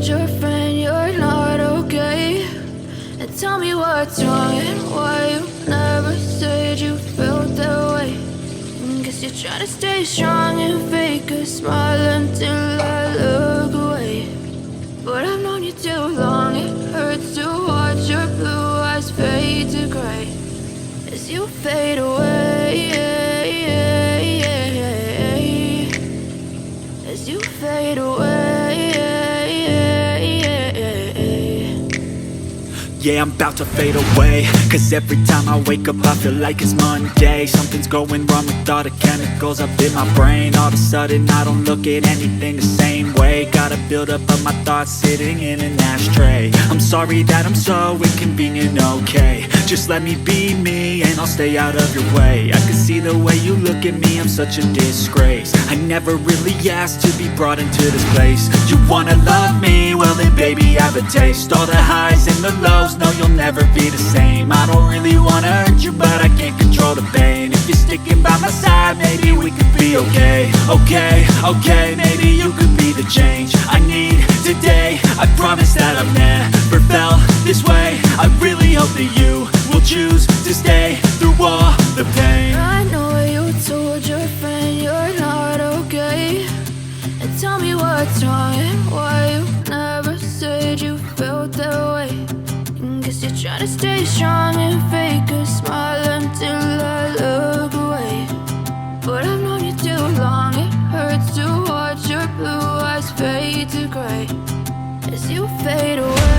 told your friend you're not okay? And tell me what's wrong and why you never said you felt that way. Guess you're trying to stay strong and fake a smile until I look away. But I've known you too long, it hurts to watch your blue eyes fade to gray as you fade away, as you fade away. Yeah, I'm about to fade away, cause every time I wake up I feel like it's Monday. Something's going wrong with all the chemicals up in my brain. All of a sudden I don't look at anything the same way. Got a buildup of my thoughts sitting in an ashtray. I'm sorry that I'm so inconvenient, okay? Just let me be me and I'll stay out of your way. I can see the way you look at me, I'm such a disgrace. I never really asked to be brought into this place. You wanna love me? Well then baby have a taste. All the highs and the lows, no, you'll never be the same. I don't really wanna hurt you, but I can't control the pain. If you're sticking by my side, maybe we could be okay. Okay, maybe you could be the change I need today. I promise that I've never felt this way. I really hope that you will choose to stay through all the pain. I know you told your friend you're not okay. And tell me what's wrong and why you never said you felt that way. Guess you're trying to stay strong and fake a smile until I look away. But I've known you too long, it hurts to watch your blue eyes fade to gray as you fade away.